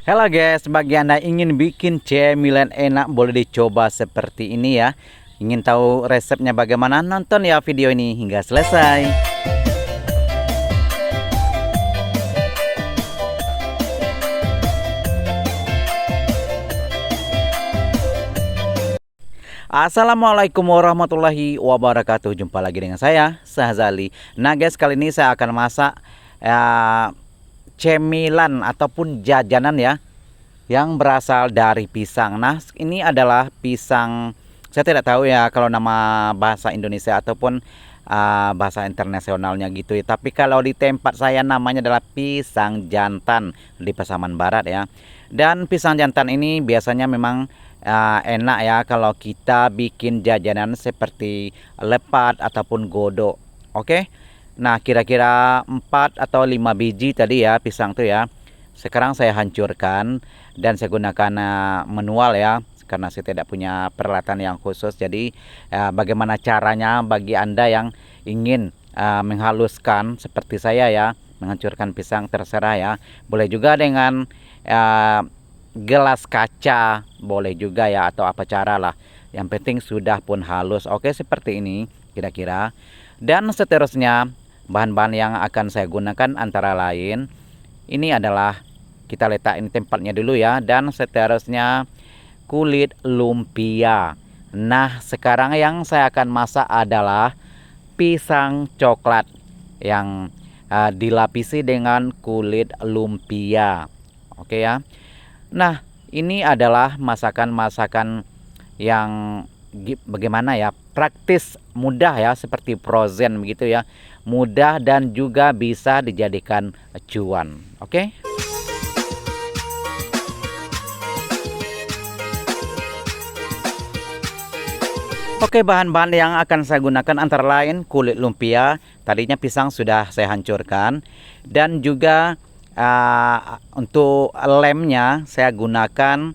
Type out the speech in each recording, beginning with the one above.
Halo guys, bagi Anda ingin bikin cemilan enak boleh dicoba seperti ini ya. Ingin tahu resepnya bagaimana? Nonton ya video ini hingga selesai. Assalamualaikum warahmatullahi wabarakatuh. Jumpa lagi dengan saya, Sahzali. Nah guys, kali ini saya akan masak cemilan ataupun jajanan ya, yang berasal dari pisang. Nah, ini adalah pisang. Saya tidak tahu ya kalau nama bahasa Indonesia ataupun bahasa internasionalnya gitu ya. Tapi kalau di tempat saya namanya adalah pisang jantan di Pasaman Barat ya. Dan pisang jantan ini biasanya memang enak ya kalau kita bikin jajanan seperti lepat ataupun godok. Oke. Nah, kira-kira 4 atau 5 biji tadi ya pisang tuh ya. Sekarang saya hancurkan dan saya gunakan manual ya, karena saya tidak punya peralatan yang khusus. Jadi bagaimana caranya bagi Anda yang ingin menghaluskan seperti saya ya, menghancurkan pisang terserah ya. Boleh juga dengan gelas kaca, boleh juga ya, atau apa cara lah. Yang penting sudah pun halus. Oke, seperti ini kira-kira. Dan seterusnya bahan-bahan yang akan saya gunakan antara lain, ini adalah kita letak ini tempatnya dulu ya. Dan seterusnya kulit lumpia. Nah, sekarang yang saya akan masak adalah pisang coklat yang dilapisi dengan kulit lumpia. Oke ya. Nah, ini adalah masakan-masakan yang bagaimana ya, praktis, mudah ya, seperti frozen begitu ya. Mudah dan juga bisa dijadikan cuan. Oke. Oke, bahan-bahan yang akan saya gunakan antara lain kulit lumpia. Tadinya pisang sudah saya hancurkan. Dan juga untuk lemnya saya gunakan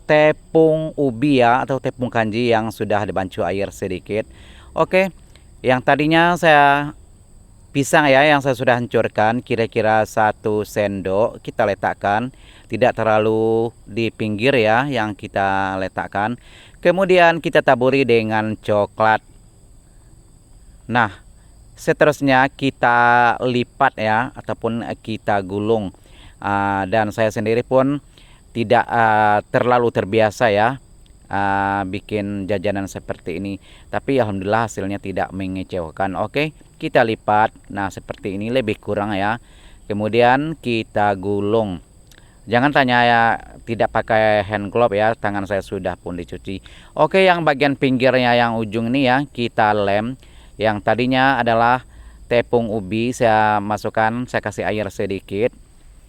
tepung ubi ya, atau tepung kanji yang sudah dibancu air sedikit. Oke, yang tadinya saya pisang ya, yang saya sudah hancurkan kira-kira 1 sendok kita letakkan, tidak terlalu di pinggir ya yang kita letakkan. Kemudian kita taburi dengan coklat. Nah, seterusnya kita lipat ya, ataupun kita gulung. Dan saya sendiri pun tidak terlalu terbiasa ya bikin jajanan seperti ini. Tapi alhamdulillah hasilnya tidak mengecewakan. Oke, kita lipat. Nah, seperti ini lebih kurang ya. Kemudian kita gulung. Jangan tanya ya, tidak pakai hand glove ya, tangan saya sudah pun dicuci. Oke, yang bagian pinggirnya yang ujung ini ya kita lem. Yang tadinya adalah tepung ubi saya masukkan, saya kasih air sedikit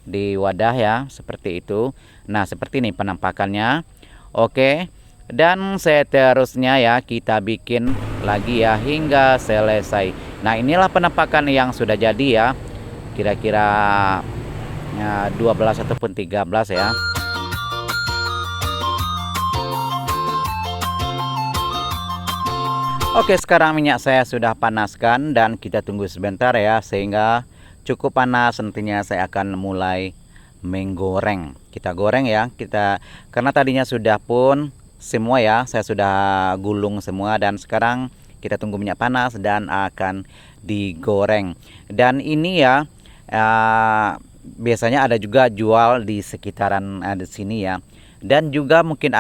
di wadah ya, seperti itu. Nah, seperti ini penampakannya. Oke. Dan seterusnya ya kita bikin lagi ya hingga selesai. Nah, inilah penampakan yang sudah jadi ya. Kira-kira 12 ataupun 13 ya. Oke, sekarang minyak saya sudah panaskan dan kita tunggu sebentar ya, sehingga cukup panas. Nantinya saya akan mulai menggoreng. Kita goreng ya, karena tadinya sudah pun semua ya, saya sudah gulung semua. Dan sekarang kita tunggu minyak panas dan akan digoreng. Dan ini ya biasanya ada juga jual di sekitaran di sini ya. Dan juga mungkin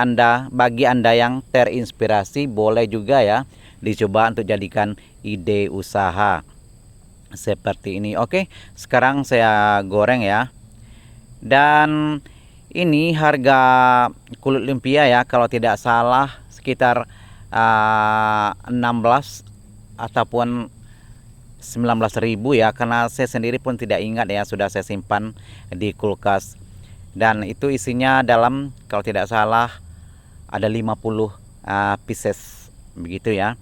bagi Anda yang terinspirasi, boleh juga ya dicoba untuk jadikan ide usaha seperti ini. Oke, sekarang saya goreng ya. Dan ini harga kulit lumpia ya, kalau tidak salah sekitar 16 ataupun 19.000 ya, karena saya sendiri pun tidak ingat ya, sudah saya simpan di kulkas. Dan itu isinya dalam, kalau tidak salah ada 50 pieces begitu ya.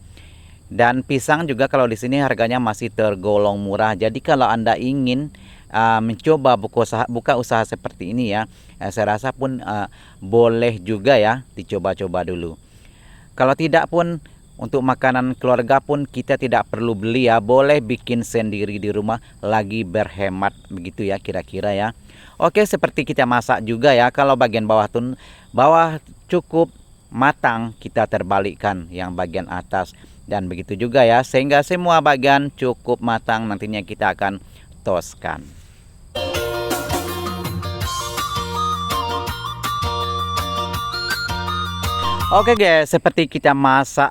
Dan pisang juga kalau di sini harganya masih tergolong murah. Jadi kalau Anda ingin mencoba buka usaha seperti ini ya, saya rasa pun boleh juga ya dicoba-coba dulu. Kalau tidak pun untuk makanan keluarga pun kita tidak perlu beli ya, boleh bikin sendiri di rumah, lagi berhemat begitu ya kira-kira ya. Oke, seperti kita masak juga ya. Kalau bagian bawah cukup matang, kita terbalikkan yang bagian atas. Dan begitu juga ya, sehingga semua bagian cukup matang, nantinya kita akan toskan. Oke guys, seperti kita masak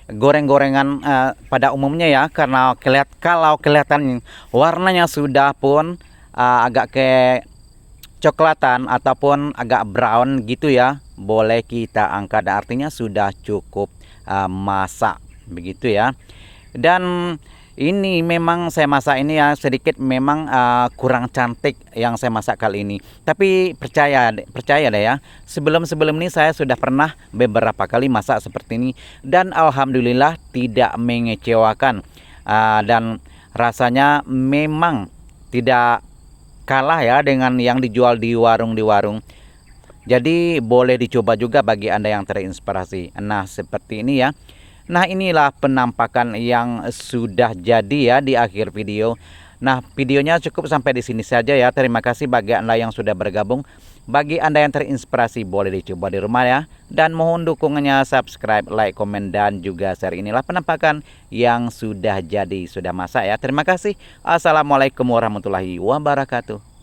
goreng-gorengan pada umumnya ya, karena kalau kelihatan warnanya sudah pun agak ke coklatan ataupun agak brown gitu ya, boleh kita angkat, artinya sudah cukup masak begitu ya. Dan ini memang saya masak ini ya sedikit memang kurang cantik yang saya masak kali ini. Tapi percaya deh ya, sebelum ini saya sudah pernah beberapa kali masak seperti ini dan alhamdulillah tidak mengecewakan. Dan rasanya memang tidak kalah ya dengan yang dijual di warung. Jadi boleh dicoba juga bagi Anda yang terinspirasi. Nah, seperti ini ya. Nah, inilah penampakan yang sudah jadi ya di akhir video. Nah, videonya cukup sampai di sini saja ya. Terima kasih bagi Anda yang sudah bergabung. Bagi Anda yang terinspirasi, boleh dicoba di rumah ya. Dan mohon dukungannya, subscribe, like, komen, dan juga share. Inilah penampakan yang sudah jadi, sudah masak ya. Terima kasih. Assalamualaikum warahmatullahi wabarakatuh.